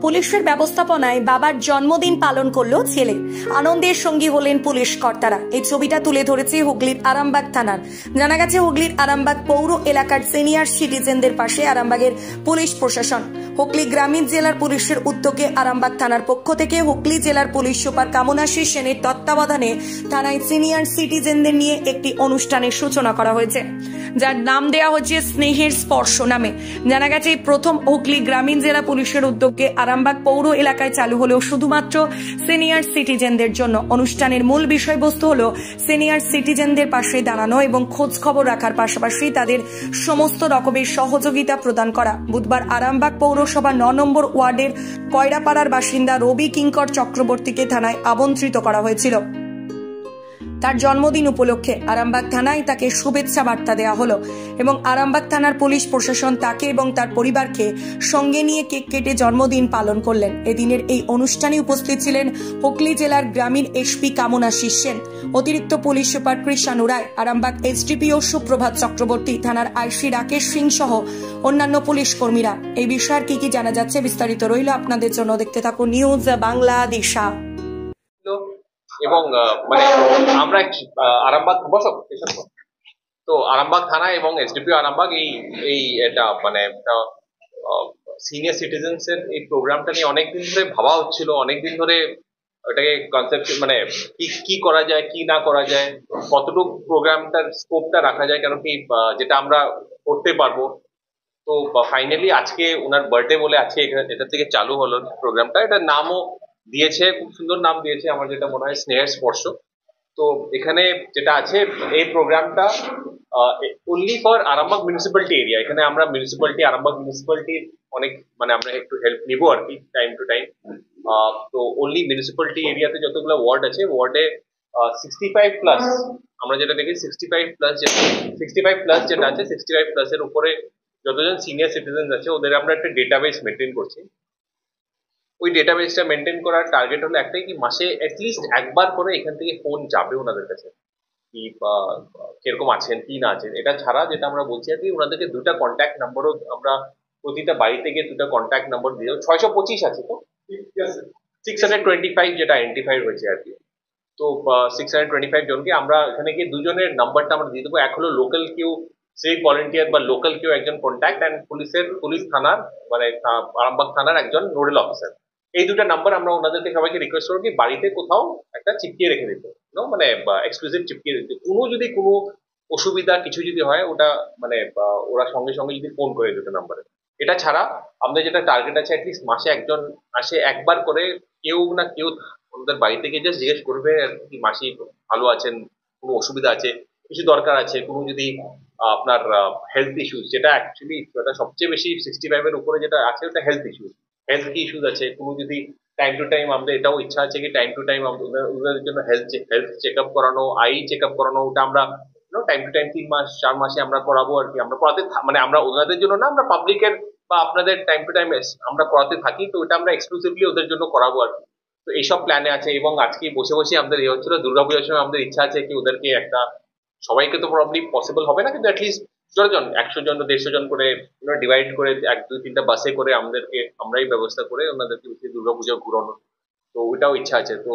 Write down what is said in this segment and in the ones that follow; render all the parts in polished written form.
পুলিশের ব্যবস্থাপনায় বাবার জন্মদিন পালন করলো ছেলে। আনন্দের সঙ্গী হলেন পুলিশ কর্তারা। এই ছবিটা তুলে ধরেছে হুগলির আরামবাগ থানার। জানা গেছে হুগলির আরামবাগ পৌর এলাকার সিনিয়র সিটিজেনদের পাশে আরামবাগের পুলিশ প্রশাসন। হুগলি গ্রামীণ জেলার পুলিশের উদ্যোগে আরামবাগ থানার পক্ষ থেকে হুগলি জেলার পুলিশ সুপার কামনাশী সেনের তত্ত্বাবধানে থানায় সিনিয়র সিটিজেনদের নিয়ে একটি অনুষ্ঠানের সূচনা করা হয়েছে, যার নাম দেওয়া হচ্ছে স্নেহের স্পর্শ নামে। জানা গেছে প্রথম হুগলি গ্রামীণ জেলা পুলিশের উদ্যোগে আরামবাগ পৌর এলাকায় চালু হলো শুধুমাত্র সিনিয়র সিটিজেনদের জন্য। অনুষ্ঠানের মূল বিষয়বস্তু হলো সিনিয়র সিটিজেনদের পাশে দাঁড়ানো এবং খোঁজ খবর রাখার পাশাপাশি তাদের সমস্ত রকমের সহযোগিতা প্রদান করা। বুধবার আরামবাগ পৌরসভা ৯ নম্বর ওয়ার্ডের কয়রাপাড়ার বাসিন্দা রবি কিঙ্কর চক্রবর্তীকে থানায় আমন্ত্রিত করা হয়েছিল। তার জন্মদিন উপলক্ষে আরামবাগ থানায় তাকে শুভেচ্ছা বার্তা দেওয়া হলো এবং আরামবাগ থানার পুলিশ প্রশাসন তাকে এবং তার পরিবারকে সঙ্গে নিয়ে কেক কেটে জন্মদিন পালন করলেন। এদিনের এই অনুষ্ঠানে উপস্থিত ছিলেন হুগলি জেলার গ্রামীণ এসপি কামনাশী সেন, অতিরিক্ত পুলিশ সুপার কৃষাণু রায়, আরামবাগ এসডিপিও সুপ্রভাত চক্রবর্তী, থানার আইসি রাকেশ সিং সহ অন্যান্য পুলিশ কর্মীরা। এই বিষয়ে কি জানা যাচ্ছে বিস্তারিত রইল আপনাদের জন্য। দেখতে থাকুন নিউজ বাংলাদেশা। এবং মানে আমরা আরামবাগ তো আরামবাগ থানা এবং এসডিপিও আরামবাগ এই এটা মানে সিনিয়র সিটিজেন্স এর এই প্রোগ্রামটা নিয়ে অনেকদিন ধরে ভাবা হচ্ছিল, অনেকদিন ধরে এটাকে কনসেপ্ট মানে কি করা যায় কি না করা যায়, কতটুকু প্রোগ্রামটার স্কোপটা রাখা যায়, কেন কি যেটা আমরা করতে পারবো। তো ফাইনালি আজকে ওনার বার্থডে বলে আজকে এটা থেকে চালু হলো প্রোগ্রামটা। এটার নামও দিয়েছে, খুব সুন্দর নাম দিয়েছে আমার যেটা মনে হয়, স্নেহের স্পর্শ। তো এখানে যেটা আছে এই প্রোগ্রামটা only for Arambagh municipality area. এখানে আমরা আরামবাগ মিউনিসিপ্যালিটির অনেক মানে আমরা একটু হেল্প নিবো আর কি টাইম টু টাইম। তো অনলি মিউনিসিপ্যালিটি এরিয়াতে যতগুলো ওয়ার্ড আছে, ওয়ার্ডে 65+ আমরা যেটা দেখি 65+ যেটা আছে, 65+ এর উপরে যতজন সিনিয়র সিটিজেন আছে ওদের আমরা একটা ডেটাবেস মেনটেন করছি। ওই ডেটাবেসটা মেনটেন করার টার্গেট হলো একটাই, কি মাসে অ্যাটলিস্ট একবার করে এখান থেকে ফোন যাবে ওনাদের কাছে, কি কিরকম আছেন কি না আছেন। এটা ছাড়া যেটা আমরা বলছি আর কি, ওনাদেরকে 2টা কন্ট্যাক্ট নাম্বারও আমরা প্রতিটা বাড়িতে গিয়ে 2টা কন্ট্যাক্ট নাম্বার দিয়ে 625 আছে তো 625 যেটা আইডেন্টিফাইড হয়েছে আর কি। তো 625 জনকে আমরা এখানে গিয়ে 2জনের নাম্বারটা আমরা দিয়ে দেবো। এক হলো লোকাল কেউ সিভিক ভলেন্টিয়ার বা লোকাল কেউ একজন কন্ট্যাক্ট, অ্যান্ড পুলিশ থানার মানে আরামবাগ থানার একজন নোডাল অফিসার। এই 2টা নাম্বার আমরা ওনাদেরকে সবাইকে রিকোয়েস্ট করবো কি বাড়িতে কোথাও একটা চিপকিয়ে রেখে দিতে, মানে এক্সক্লুসিভ চিপকিয়ে দিতে। যদি কোনো অসুবিধা কিছু যদি হয় ওটা মানে ওরা সঙ্গে সঙ্গে যদি ফোন করে 2টা নাম্বারে। এটা ছাড়া আমাদের যেটা টার্গেট আছে, অ্যাটলিস্ট মাসে একজন আসে একবার করে, কেউ না কেউ ওদের বাড়িতে গিয়ে জাস্ট জিজ্ঞেস করবে আর কি মাসি ভালো আছেন, কোনো অসুবিধা আছে, কিছু দরকার আছে, কোনো যদি আপনার হেলথ ইস্যুস, যেটা অ্যাকচুয়ালি যেটা সবচেয়ে বেশি 65 এর উপরে যেটা আছে ওটা হেলথ ইস্যুস আছে, কোনো যদি টাইম টু টাইম আমাদের এটাও ইচ্ছা আছে কি টাইম টু টাইম ওদের জন্য হেলথ চেক আপ করানো, আই চেক আপ করানো, ওটা আমরা টাইম টু টাইম 3 মাস 4 মাসে আমরা করাবো আর কি। আমরা করাতে মানে আমরা ওনাদের জন্য না, আমরা পাবলিকের বা আপনাদের টাইম টু টাইম আমরা করাতে থাকি। তো ওটা আমরা এক্সক্লুসিভলি ওদের জন্য করাবো আর কি। তো এইসব প্ল্যানে আছে। এবং আজকে বসে বসে আমাদের এই হচ্ছিল দুর্গাপূজার সময় আমাদের ইচ্ছা আছে কি ওদেরকে একটা, সবাইকে তো প্রবলি পসিবল হবে না, কিন্তু অ্যাটলিস্ট যতজন 100 জন 150 জন করে ডিভাইড করে 1-2-3টা বাসে করে আমরাই ব্যবস্থা করে ওনাদেরকে দুর্গাপূজা ঘুরানো। তো ওইটাও ইচ্ছা আছে। তো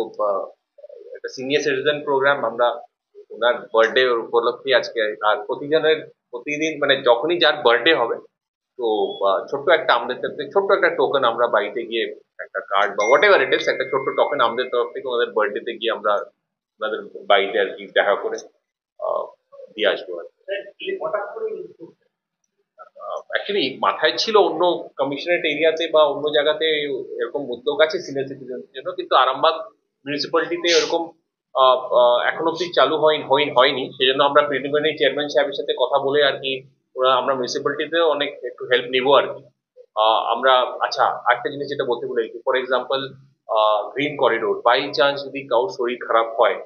একটা সিনিয়র সিটিজেন প্রোগ্রাম আমরা ওনার বার্থডে উপলক্ষে আজকে, আর প্রতিদিন মানে যখনই যার বার্থডে হবে তো ছোট্ট একটা আমাদের ক্ষেত্রে ছোট্ট একটা টোকেন আমরা বাড়িতে গিয়ে একটা কার্ড বা হোয়াট এভার ইট ইজ, একটা ছোট্ট টোকেন আমাদের তরফ থেকে ওনাদের বার্থডেতে গিয়ে আমরা ওনাদের বাড়িতে আর কি দেখা করে দিয়ে আসবো। অ্যাকচুয়ালি মাথায় ছিল অন্য কমিশনারেট এরিয়াতে বা অন্য জায়গাতে এরকম উদ্যোগ আছে সিনিয়র সিটিজেনদের জন্য, কিন্তু আরামবাগ মিউনিসিপ্যালিটিতে এরকম এখন অব্দি চালু হয়নি। সেজন্য আমরা প্রিলিমিনারি চেয়ারম্যান সাহেবের সাথে কথা বলে আর কি আমরা মিউনিসিপ্যালিটিতেও অনেক একটু হেল্প নিবো আর কি। আমরা আচ্ছা আরেকটা জিনিস যেটা বলতে বলে, for example green corridor, by chance যদি কারোর শরীর খারাপ হয়,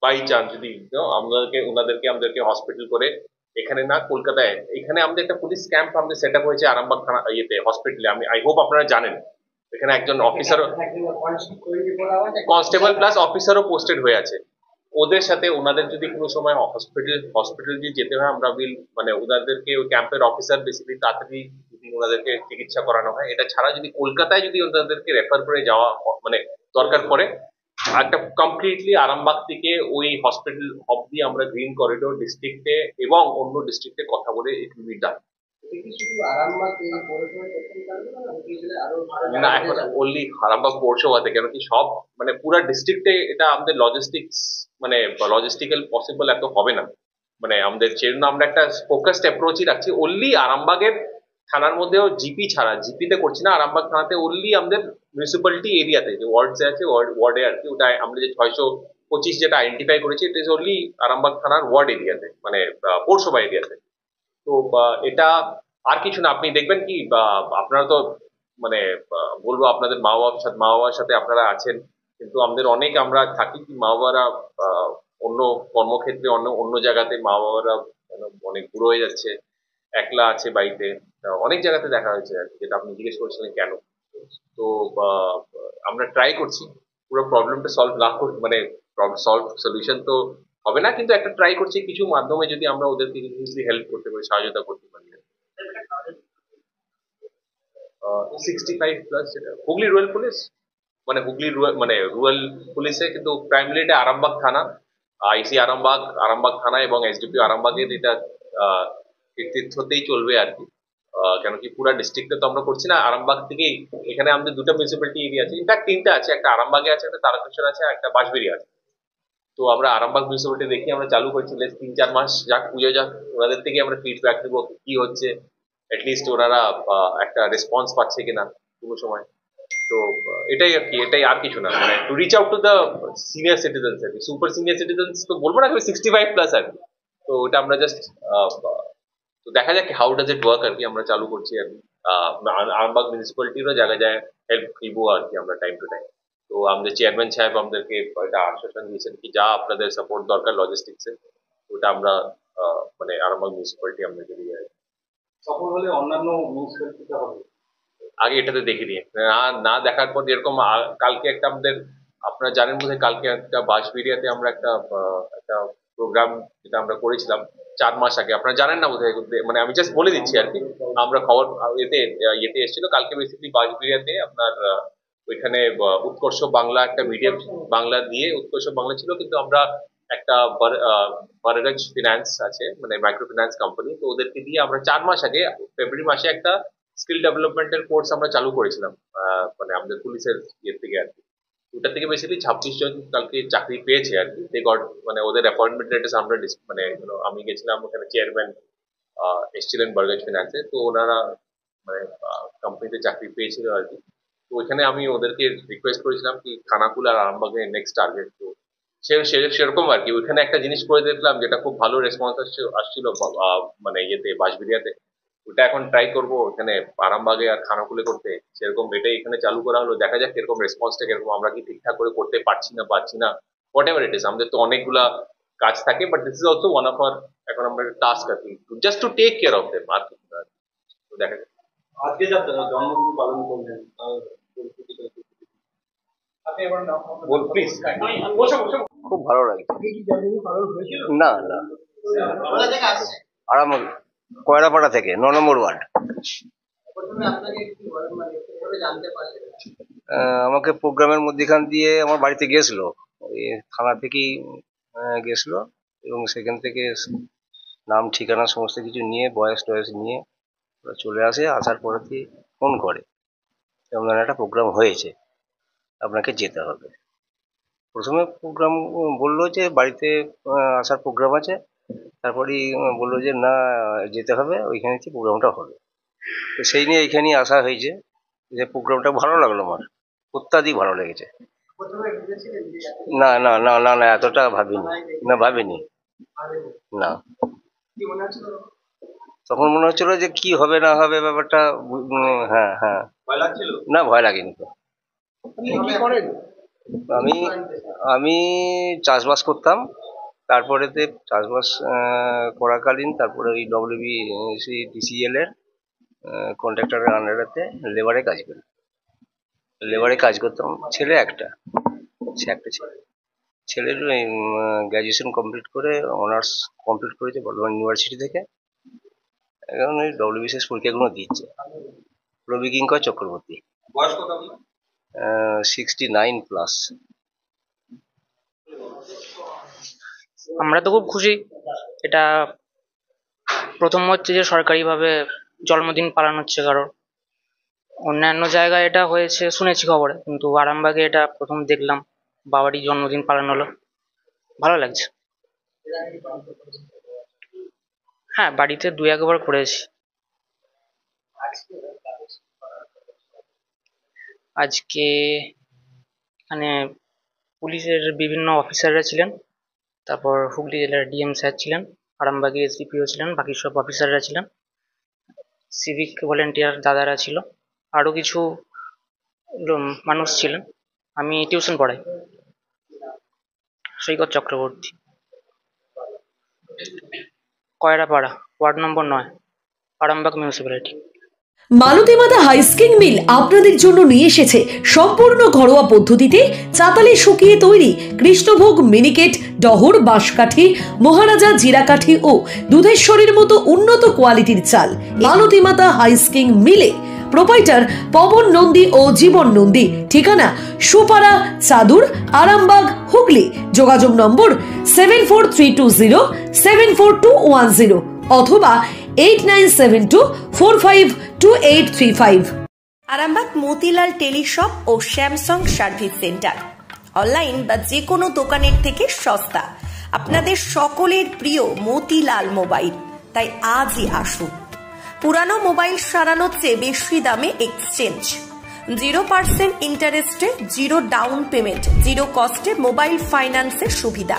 বাই চান্স যদি আমাদেরকে হসপিটাল করে, এখানে না কলকাতায়, এখানে আমাদের একটা পুলিশ ক্যাম্প আমাদের সেট আপ হয়েছে আরামবাগ থানা ইয়েতে হসপিটালে। আই হোপ আপনারা জানেন এখানে একজন অফিসার কনস্টেবল প্লাস অফিসারও পোস্টেড হয়ে আছে। ওদের সাথে ওনাদের যদি কোনো সময় হসপিটাল যদি যেতে হয়, আমরা মানে ওনাদেরকে ওই ক্যাম্পের অফিসার বেসিক্যালি তাড়াতাড়ি যদি দিন ওনাদেরকে চিকিৎসা করানো হয়। এটা ছাড়া যদি কলকাতায় যদি ওনাদেরকে রেফার করে যাওয়া মানে দরকার পড়ে, একটা কমপ্লিটলি আরামবাগ থেকে ওই হসপিটাল অব্দি আমরা গ্রিন করিডোর ডিস্ট্রিক্টে এবং অন্য ডিস্ট্রিক্টে কথা বলে ইট উইল বি ডান। না, এখন ওনলি আরামবাগ পৌরসভাতে, কেন কি সব মানে পুরা ডিস্ট্রিক্টে এটা আমাদের লজিস্টিক্স মানে লজিস্টিক্যাল পসিবল এত হবে না। মানে আমাদের সেজন্য আমরা একটা ফোকাসড অ্যাপ্রোচই রাখছি। ওনলি আরামবাগের থানার মধ্যেও জিপি ছাড়া, জিপিতে করছি না, আরামবাগ থানাতে ওনলি আমাদের মিউনিসিপ্যালিটি এরিয়াতে যে ওয়ার্ডস আছে ওয়ার্ডে আর কি, ওটা আমরা যে 625 যেটা আইডেন্টিফাই করেছি ইট ইজ ওনলি আরামবাগ থানার ওয়ার্ড এরিয়াতে, মানে পৌরসভা এরিয়াতে। তো এটা আর কিছু না। আপনি দেখবেন কি আপনারা তো মানে বলবো আপনাদের মা বাবার সাথে আপনারা আছেন, কিন্তু আমাদের অনেক আমরা থাকি কি মা বাবারা অন্য কর্মক্ষেত্রে অন্য অন্য জায়গাতে মা বাবারা অনেক বুড়ো হয়ে যাচ্ছে, একলা আছে বাড়িতে। অনেক জায়গাতে দেখা হয়েছে আর কি, যেটা আপনি জিজ্ঞেস করছিলেন কেন। তো আমরা ট্রাই করছি পুরো প্রবলেমটা সলভ না করতে, মানে সলিউশন তো হবে না, কিন্তু একটা ট্রাই করছি কিছু মাধ্যমে যদি আমরা ওদেরকে যদি হেল্প করতে পারি, সহায়তা করতে পারি। 65+, যেটা হুগলি রুরাল পুলিশ, মানে হুগলি মানে রুরাল পুলিশে, কিন্তু প্রাইমারি এটা আরামবাগ থানা, আইসি আরামবাগ, আরামবাগ থানা এবং এসডিপিও আরামবাগের এটা কৃতিত্বতেই চলবে আর কি। কেন কি পুরা ডিস্ট্রিক্টে তো আমরা করছি না, আরামবাগ থেকেই। এখানে আমাদের দুটো মিউনিসিপ্যালিটি এরিয়া আছে, ইনফ্যাক্ট তিনটা আছে, একটা আরামবাগে আছে, একটা তারকেশ্বর আছে, একটা বাঁশবেড়িয়া আছে। তো আমরা আরামবাগ মিউনিসিপ্যালিটি দেখি আমরা চালু করেছি, 3-4 মাস যাক, পুজো যাক, ওনাদের থেকে আমরা ফিডব্যাক নেবো কি হচ্ছে, অ্যাটলিস্ট ওনারা একটা রেসপন্স পাচ্ছে কিনা কোনো সময়। তো এটাই আর কি, এটাই আর কিছু না, মানে to reach out to the senior citizens আর কি। সুপার সিনিয়র সিটিজেন্স তো বলবো না, 65+ আর কি। তো ওটা আমরা জাস্ট তো দেখা যাক হাউ ডাজ ইট ওয়ার্ক আর কি, আমরা চালু করছি আর কি। আরামবাগ মিউনিসিপ্যালিটিরও জায়গায় যায় হেল্প নিবো আর কি আমরা টাইম টু টাইম। তো আমাদের চেয়ারম্যান সাহেব আমাদেরকে এটা আশ্বাসন দিয়েছেন কি যা আপনাদের সাপোর্ট দরকার লজিস্টিক্সে, ওটা আমরা মানে আরামবাগ মিউনিসিপ্যালিটি আমাদেরকে দিয়ে সফল হলে অন্যান্য মিউনিসিপ্যালিটিতে হবে। আগে এটাতে দেখে নিয়ে না দেখার পর যেরকম কালকে একটা আমাদের, আপনারা জানেন বোধহয়, কালকে একটা বাঁশবেড়িয়াতে আমরা একটা একটা প্রোগ্রাম যেটা আমরা করেছিলাম 4 মাস আগে, আপনারা জানেন না বোধহয়, মানে আমি জাস্ট বলে দিচ্ছি আর কি। আমরা খবর ইয়েতে এসেছিল কালকে, বেসিক্যালি বাঁশবেড়িয়াতে আপনার ওইখানে উৎকর্ষ বাংলা একটা মিডিয়াম বাংলা দিয়ে, উৎকর্ষ বাংলা ছিল, কিন্তু আমরা একটা বারারাজ ফিনান্স আছে মানে মাইক্রো ফিনান্স কোম্পানি, তো ওদেরকে দিয়ে আমরা 4 মাস আগে ফেব্রুয়ারি মাসে একটা স্কিল ডেভেলপমেন্টের কোর্স আমরা চালু করেছিলাম, মানে আমাদের পুলিশের ইয়ে থেকে আর কি। ওটা থেকে বেসিক্যালি 26 জন কালকে চাকরি পেয়েছে আর কি। মানে ওদের অ্যাপয়েন্টমেন্ট লেটার আমরা মানে আমি গেছিলাম ওখানে, চেয়ারম্যান এসেছিলেন বার্গাজ ফিনান্সে, তো ওনারা মানে কোম্পানিতে চাকরি পেয়েছিল আর কি। তো ওইখানে আমি ওদেরকে রিকোয়েস্ট করেছিলাম কি খানাকুল আর আরামবাগের নেক্সট টার্গেট। তো সেরকম আর কি, ওইখানে একটা জিনিস করে দেখলাম যেটা খুব ভালো রেসপন্স আসছিল মানে ইয়েতে বাঁশবেড়িয়াতে। ওটা এখন ট্রাই করবো এখানে আরামবাগে আর খানাকুলে করতে, সেরকম এটাই এখানে চালু করা হলো। দেখা যাক কিরকম রেসপন্সটা কিরকম, আমরা কি ঠিকঠাক করে করতে পারছি না হোয়াট এভার ইট ইস। আমাদের তো অনেকগুলা কাজ থাকে, but this is also one of our এখন আমরা টাস্ক আর কি, just to take care of them আর কিছু না। তো দেখা যাক। আজকে যা জন্মদিন পালন করলেন, খুব ভালো লাগে। না না, আরাম কয়রাপাড়া থেকে 9 নম্বর ওয়ার্ড। আমাকে প্রোগ্রামের মধ্যেখান দিয়ে আমার বাড়িতে গেছিল, ওই থানা থেকেই গেছিল, এবং সেখান থেকে নাম ঠিকানা সমস্ত কিছু নিয়ে বয়স টয়স নিয়ে চলে আসে। আসার পরেতেই ফোন করে এমন একটা প্রোগ্রাম হয়েছে, আপনাকে যেতে হবে। প্রথমে প্রোগ্রাম বললো যে বাড়িতে আসার প্রোগ্রাম আছে, তারপরেই বললো যে না যেতে হবে, ওইখানে প্রোগ্রামটা হবে। তো সেই নিয়ে এইখানেই আসা হয়েছে। যে প্রোগ্রামটা ভালো লাগলো আমার, অত্যাধিক ভালো লেগেছে। না না না না না, এতটা ভাবিনি না। তখন মনে হচ্ছিল যে কি হবে না হবে ব্যাপারটা। হ্যাঁ হ্যাঁ, না ভয় লাগেনি তো। আমি চাষবাস করতাম, তারপরেতে চাষবাস করাকালীন তারপরে ওই WBCDCL এর কন্ট্রাক্টরের আন্ডারেতে লেবারে কাজ করতাম। ছেলে একটা ছেলে, ছেলের গ্র্যাজুয়েশন কমপ্লিট করে অনার্স কমপ্লিট করেছে বর্ধমান ইউনিভার্সিটি থেকে। এখন ওই WBCS পরীক্ষাগুলো দিচ্ছে। রবি কিঙ্কর চক্রবর্তী। বয়স কত আপনার? 69+। আমরা তো খুব খুশি। এটা প্রথম হচ্ছে যে সরকারিভাবে জন্মদিন পালন হচ্ছে কারোর। অন্যান্য জায়গায় এটা হয়েছে শুনেছি খবরে, কিন্তু আরামবাগে এটা প্রথম দেখলাম বাবারই জন্মদিন পালন হলো। ভালো লাগছে। হ্যাঁ, বাড়িতে 2-1বার করেছি। আজকে এখানে পুলিশের বিভিন্ন অফিসাররা ছিলেন, তারপর হুগলি জেলার DM স্যার ছিলেন, আরামবাগের SDPO ছিলেন, বাকি সব অফিসাররা ছিলেন, সিভিক ভলেন্টিয়ার দাদারা ছিল, আরও কিছু মানুষ ছিলেন। আমি টিউশন পড়াই। Saikat Chakraborty, Koyrapara, ward number 9, Arambagh municipality. মালতীমাতা হাইস্কিং মিল আপনাদের জন্য নিয়ে এসেছে সম্পূর্ণ ঘরোয়া পদ্ধতিতে চাতালে শুকিয়ে তৈরি কৃষ্ণভোগ মিনিকেট, ডহর, বাঁশকাঠি, মহারাজা জিরাকাঠি ও দুধেশ্বরীর মতো উন্নত কোয়ালিটির চাল। মালতীমাতা হাইস্কিং মিলে প্রোপাইটার পবন নন্দী ও জীবন নন্দী। ঠিকানা সুপারা চাদুর, আরামবাগ, হুগলি। যোগাযোগ নম্বর 7432074210 অথবা 8972452835। আরামবাগ মতিলাল টেলিশপ ও স্যামসাং সার্ভিস সেন্টার, অনলাইন বা যে কোনো দোকানের থেকে সস্তা। আপনাদের সকলের প্রিয় মতিলাল মোবাইল, তাই আজই আসুন। পুরানো মোবাইল সারানোর চেয়ে বেশি দামে এক্সচেঞ্জ, 0% ইন্টারেস্টে, 0 ডাউন পেমেন্ট, 0 কস্টে মোবাইল ফাইন্যান্সের সুবিধা।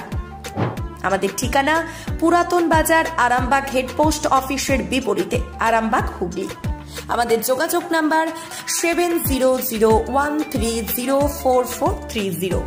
আমাদের ঠিকানা পুরাতন বাজার, আরামবাগ হেডপোস্ট অফিসের বিপরীতে, আরামবাগ, হুগলি। আমাদের যোগাযোগ নাম্বার 7001304430।